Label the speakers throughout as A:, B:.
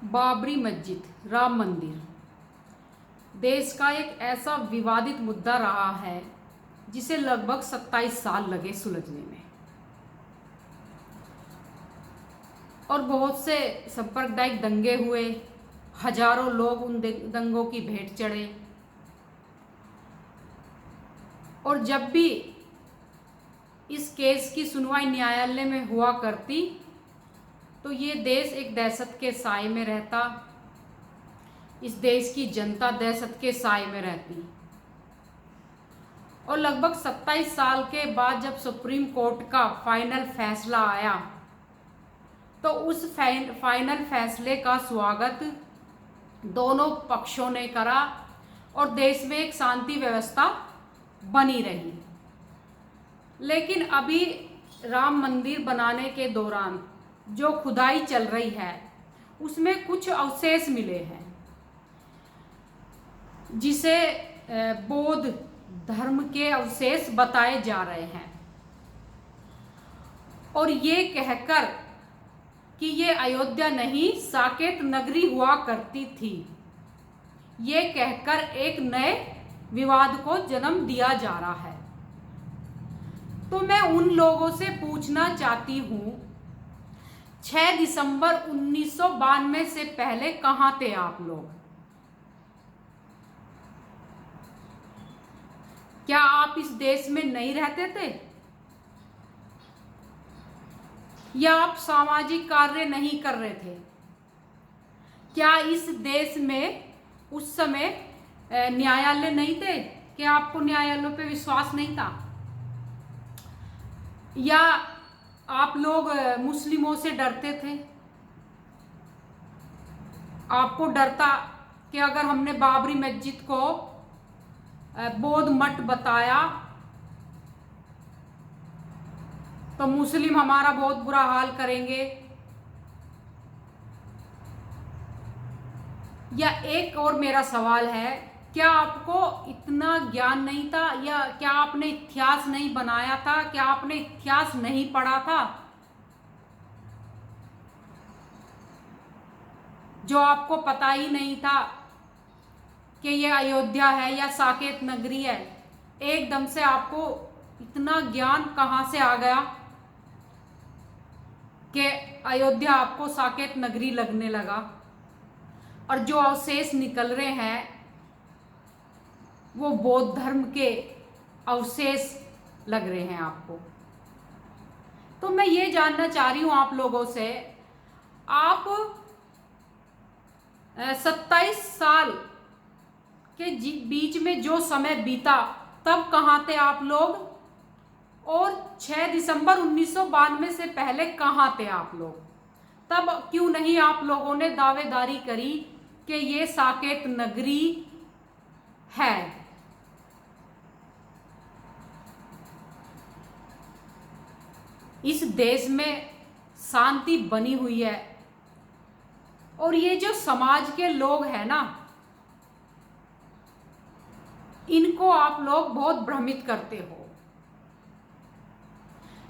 A: बाबरी मस्जिद, राम मंदिर देश का एक ऐसा विवादित मुद्दा रहा है जिसे लगभग 27 साल लगे सुलझने में और बहुत से सांप्रदायिक दंगे हुए। हजारों लोग उन दंगों की भेंट चढ़े और जब भी इस केस की सुनवाई न्यायालय में हुआ करती तो ये देश एक दहशत के साए में रहता। इस देश की जनता दहशत के साए में रहती और लगभग 27 साल के बाद जब सुप्रीम कोर्ट का फाइनल फैसला आया तो उस फाइनल फैसले का स्वागत दोनों पक्षों ने करा और देश में एक शांति व्यवस्था बनी रही। लेकिन अभी राम मंदिर बनाने के दौरान जो खुदाई चल रही है उसमें कुछ अवशेष मिले हैं जिसे बौद्ध धर्म के अवशेष बताए जा रहे हैं और ये कहकर कि ये अयोध्या नहीं साकेत नगरी हुआ करती थी, ये कहकर एक नए विवाद को जन्म दिया जा रहा है। तो मैं उन लोगों से पूछना चाहती हूँ 6 दिसंबर 1992 से पहले कहाँ थे आप लोग? क्या आप इस देश में नहीं रहते थे? या आप सामाजिक कार्य नहीं कर रहे थे? क्या इस देश में उस समय न्यायालय नहीं थे? क्या आपको न्यायालयों पे विश्वास नहीं था? या आप लोग मुस्लिमों से डरते थे? आपको डर था कि अगर हमने बाबरी मस्जिद को बौद्ध मठ बताया तो मुस्लिम हमारा बहुत बुरा हाल करेंगे? या एक और मेरा सवाल है, क्या आपको इतना ज्ञान नहीं था या क्या आपने इतिहास नहीं बनाया था? क्या आपने इतिहास नहीं पढ़ा था? जो आपको पता ही नहीं था कि ये अयोध्या है या साकेत नगरी है? एकदम से आपको इतना ज्ञान कहाँ से आ गया कि अयोध्या आपको साकेत नगरी लगने लगा? और जो अवशेष निकल रहे हैं वो बौद्ध धर्म के अवशेष लग रहे हैं आपको। तो मैं ये जानना चाह रही हूं आप लोगों से, आप 27 साल के बीच में जो समय बीता तब कहाँ थे आप लोग? और 6 दिसंबर 1992 से पहले कहाँ थे आप लोग? तब क्यों नहीं आप लोगों ने दावेदारी करी कि ये साकेत नगरी है? इस देश में शांति बनी हुई है और ये जो समाज के लोग हैं ना, इनको आप लोग बहुत भ्रमित करते हो।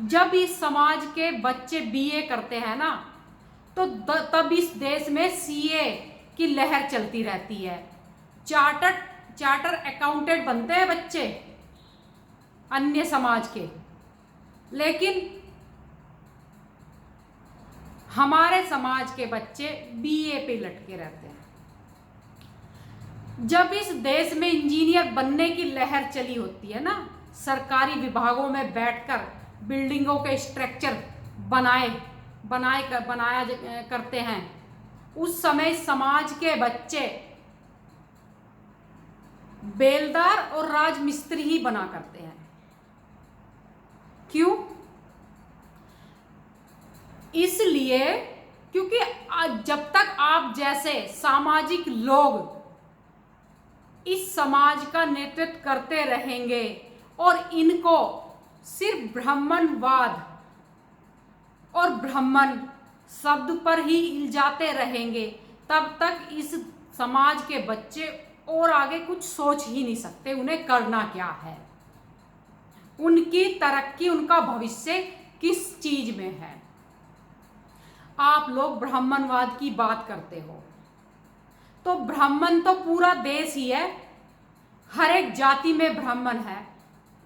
A: जब इस समाज के बच्चे बीए करते हैं ना तो तब इस देश में सीए की लहर चलती रहती है। चार्टर अकाउंटेंट बनते हैं बच्चे अन्य समाज के, लेकिन हमारे समाज के बच्चे बीए पे लटके रहते हैं। जब इस देश में इंजीनियर बनने की लहर चली होती है ना, सरकारी विभागों में बैठकर बिल्डिंगों के स्ट्रक्चर बनाया करते हैं, उस समय समाज के बच्चे बेलदार और राजमिस्त्री ही बना करते हैं। क्यों? इसलिए क्योंकि जब तक आप जैसे सामाजिक लोग इस समाज का नेतृत्व करते रहेंगे और इनको सिर्फ ब्राह्मणवाद और ब्राह्मण शब्द पर ही इल्जाते रहेंगे, तब तक इस समाज के बच्चे और आगे कुछ सोच ही नहीं सकते उन्हें करना क्या है, उनकी तरक्की, उनका भविष्य किस चीज में है। आप लोग ब्राह्मणवाद की बात करते हो। तो ब्राह्मण तो पूरा देश ही है, हर एक जाति में ब्राह्मण है।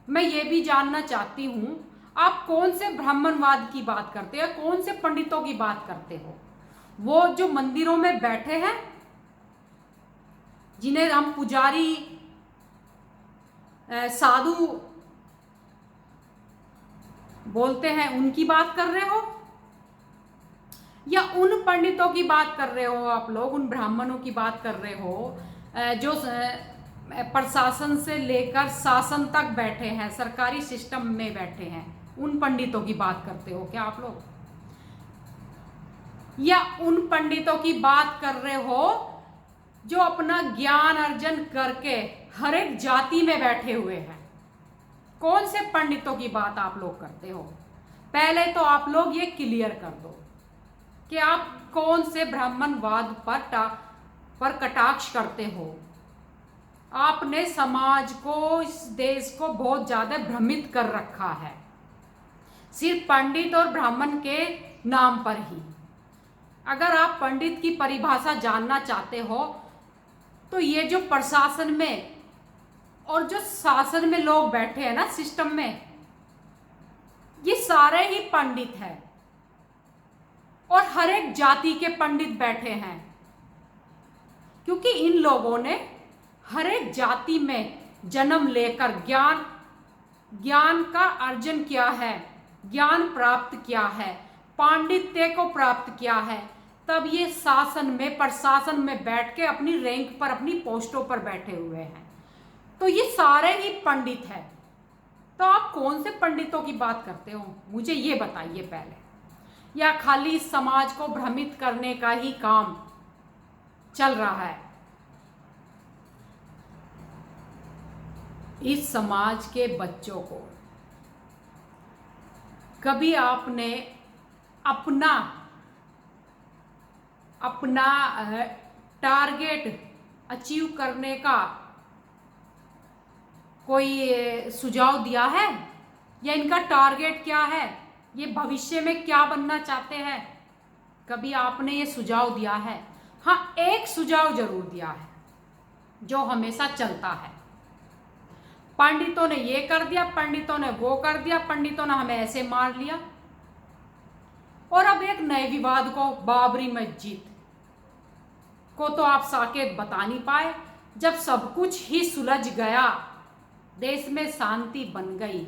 A: मैं ये भी जानना चाहती हूँ, आप कौन से ब्राह्मणवाद की बात करते हो, कौन से पंडितों की बात करते हो? वो जो मंदिरों में बैठे हैं, जिन्हें हम पुजारी साधु बोलते हैं, उनकी बात कर रहे हो, या उन पंडितों की बात कर रहे हो? आप लोग उन ब्राह्मणों की बात कर रहे हो जो प्रशासन से लेकर शासन तक बैठे हैं, सरकारी सिस्टम में बैठे हैं, उन पंडितों की बात करते हो क्या आप लोग? या उन पंडितों की बात कर रहे हो जो अपना ज्ञान अर्जन करके हर एक जाति में बैठे हुए हैं? कौन से पंडितों की बात आप लोग करते हो? पहले तो आप लोग ये क्लियर कर दो कि आप कौन से ब्राह्मणवाद पर कटाक्ष करते हो। आपने समाज को, इस देश को बहुत ज्यादा भ्रमित कर रखा है, सिर्फ पंडित और ब्राह्मण के नाम पर ही। अगर आप पंडित की परिभाषा जानना चाहते हो तो ये जो प्रशासन में और जो शासन में लोग बैठे हैं ना, सिस्टम में, ये सारे ही पंडित हैं और हर एक जाति के पंडित बैठे हैं, क्योंकि इन लोगों ने हर एक जाति में जन्म लेकर ज्ञान का अर्जन किया है, ज्ञान प्राप्त किया है, पांडित्य को प्राप्त किया है, तब ये शासन में, प्रशासन में बैठ के अपनी रैंक पर, अपनी पोस्टों पर बैठे हुए हैं। तो ये सारे ही पंडित हैं। तो आप कौन से पंडितों की बात करते हो, मुझे ये बताइए पहले। या खाली समाज को भ्रमित करने का ही काम चल रहा है? इस समाज के बच्चों को कभी आपने अपना टारगेट अचीव करने का कोई सुझाव दिया है? या इनका टारगेट क्या है, ये भविष्य में क्या बनना चाहते हैं? कभी आपने ये सुझाव दिया है? हाँ, एक सुझाव जरूर दिया है जो हमेशा चलता है। पंडितों ने ये कर दिया, पंडितों ने वो कर दिया, पंडितों ने हमें ऐसे मार लिया। और अब एक नए विवाद को, बाबरी मस्जिद को तो आप साकेत बता नहीं पाए। जब सब कुछ ही सुलझ गया, देश में शांति बन गई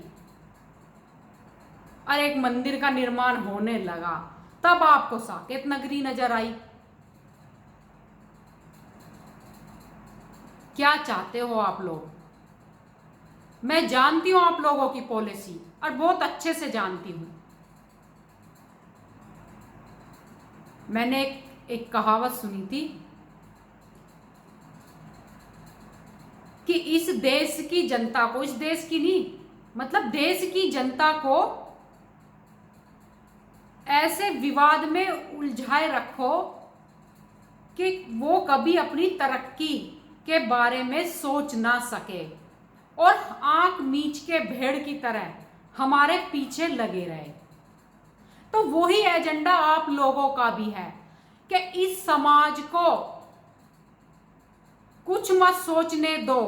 A: और एक मंदिर का निर्माण होने लगा, तब आपको साकेत नगरी नजर आई। क्या चाहते हो आप लोग? मैं जानती हूं आप लोगों की पॉलिसी, और बहुत अच्छे से जानती हूं। मैंने एक कहावत सुनी थी कि इस देश की जनता को, इस देश की नहीं, मतलब देश की जनता को ऐसे विवाद में उलझाए रखो कि वो कभी अपनी तरक्की के बारे में सोच ना सके और आंख मीच के भेड़ की तरह हमारे पीछे लगे रहे। तो वही एजेंडा आप लोगों का भी है कि इस समाज को कुछ मत सोचने दो,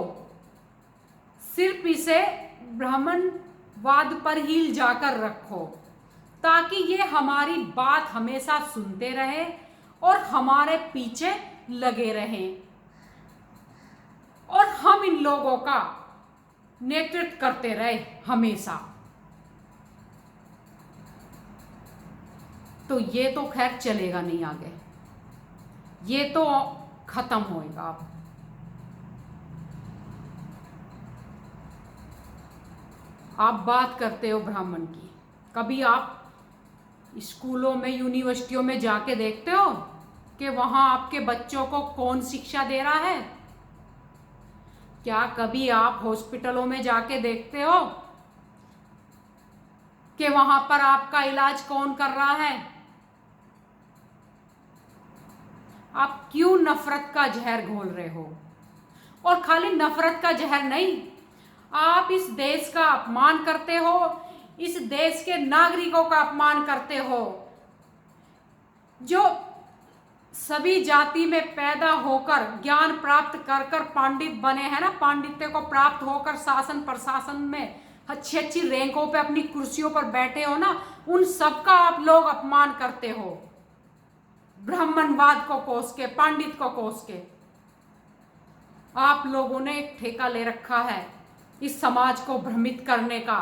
A: सिर्फ इसे ब्राह्मणवाद पर ही जाकर रखो, ताकि ये हमारी बात हमेशा सुनते रहे और हमारे पीछे लगे रहें और हम इन लोगों का नेतृत्व करते रहे हमेशा। तो ये तो खैर चलेगा नहीं आगे, ये तो खत्म होएगा। अब आप बात करते हो ब्राह्मण की, कभी आप स्कूलों में, यूनिवर्सिटियों में जाके देखते हो कि वहां आपके बच्चों को कौन शिक्षा दे रहा है? क्या कभी आप हॉस्पिटलों में जाके देखते हो कि वहां पर आपका इलाज कौन कर रहा है? आप क्यों नफरत का जहर घोल रहे हो? और खाली नफरत का जहर नहीं, आप इस देश का अपमान करते हो, इस देश के नागरिकों का अपमान करते हो। जो सभी जाति में पैदा होकर ज्ञान प्राप्त कर कर पंडित बने हैं ना, पांडित्य को प्राप्त होकर शासन प्रशासन में अच्छी अच्छी रैंकों पे अपनी कुर्सियों पर बैठे हो ना, उन सबका आप लोग अपमान करते हो। ब्राह्मणवाद को कोस के, पंडित को कोस के आप लोगों ने एक ठेका ले रखा है इस समाज को भ्रमित करने का।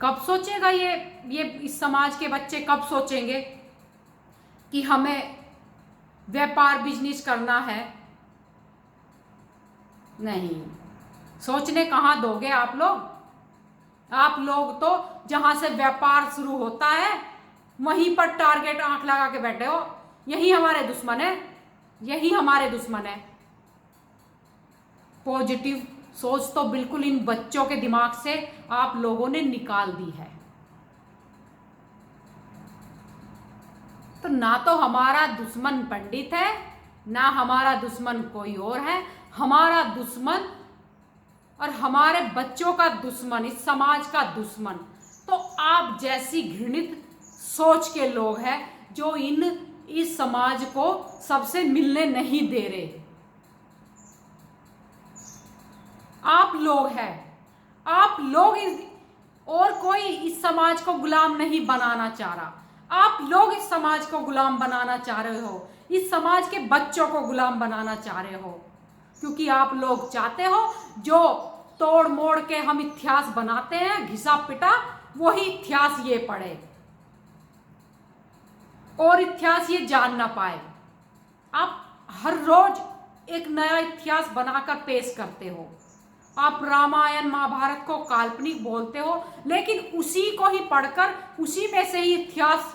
A: कब सोचेगा ये इस समाज के बच्चे कब सोचेंगे कि हमें व्यापार बिजनेस करना है? नहीं, सोचने कहाँ दोगे आप लोग। आप लोग तो जहां से व्यापार शुरू होता है वहीं पर टारगेट आंख लगा के बैठे हो। यही हमारे दुश्मन है, यही हमारे दुश्मन है। पॉजिटिव सोच तो बिल्कुल इन बच्चों के दिमाग से आप लोगों ने निकाल दी है। तो ना तो हमारा दुश्मन पंडित है, ना हमारा दुश्मन कोई और है। हमारा दुश्मन और हमारे बच्चों का दुश्मन, इस समाज का दुश्मन तो आप जैसी घृणित सोच के लोग हैं जो इस समाज को सबसे मिलने नहीं दे रहे। आप लोग हैं, आप लोग और कोई इस समाज को गुलाम नहीं बनाना चाह रहा। आप लोग इस समाज को गुलाम बनाना चाह रहे हो, इस समाज के बच्चों को गुलाम बनाना चाह रहे हो, क्योंकि आप लोग चाहते हो जो तोड़ मोड़ के हम इतिहास बनाते हैं घिसा पिटा, वही इतिहास ये पढ़े और इतिहास ये जान ना पाए। आप हर रोज एक नया इतिहास बनाकर पेश करते हो। आप रामायण महाभारत को काल्पनिक बोलते हो, लेकिन उसी को ही पढ़कर उसी में से ही इतिहास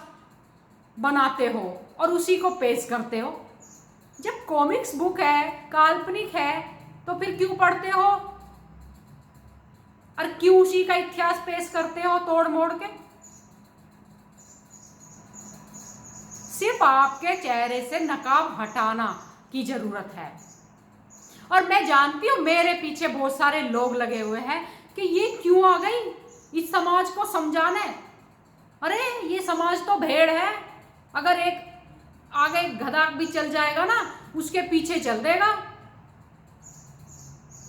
A: बनाते हो और उसी को पेश करते हो। जब कॉमिक्स बुक है, काल्पनिक है, तो फिर क्यों पढ़ते हो और क्यों उसी का इतिहास पेश करते हो तोड़ मोड़ के? सिर्फ आपके चेहरे से नकाब हटाना की जरूरत है। और मैं जानती हूं मेरे पीछे बहुत सारे लोग लगे हुए हैं कि ये क्यों आ गई इस समाज को समझाने। अरे ये समाज तो भेड़ है, अगर एक आगे गधा भी चल जाएगा ना उसके पीछे चल देगा।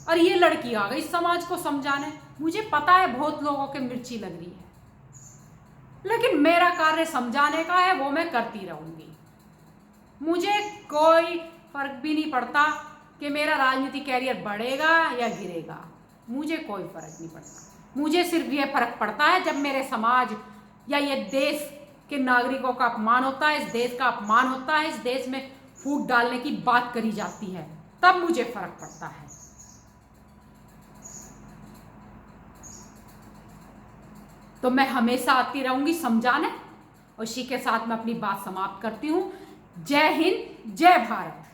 A: और ये लड़की आ गई इस समाज को समझाने। मुझे पता है बहुत लोगों के मिर्ची लग रही है, लेकिन मेरा कार्य समझाने का है, वो मैं करती रहूंगी। मुझे कोई फर्क भी नहीं पड़ता कि मेरा राजनीतिक कैरियर बढ़ेगा या गिरेगा, मुझे कोई फर्क नहीं पड़ता। मुझे सिर्फ ये फर्क पड़ता है जब मेरे समाज या ये देश के नागरिकों का अपमान होता है, इस देश का अपमान होता है, इस देश में फूट डालने की बात करी जाती है, तब मुझे फर्क पड़ता है। तो मैं हमेशा आती रहूंगी समझाने, और इसी के साथ मैं अपनी बात समाप्त करती हूं। जय हिंद, जय भारत।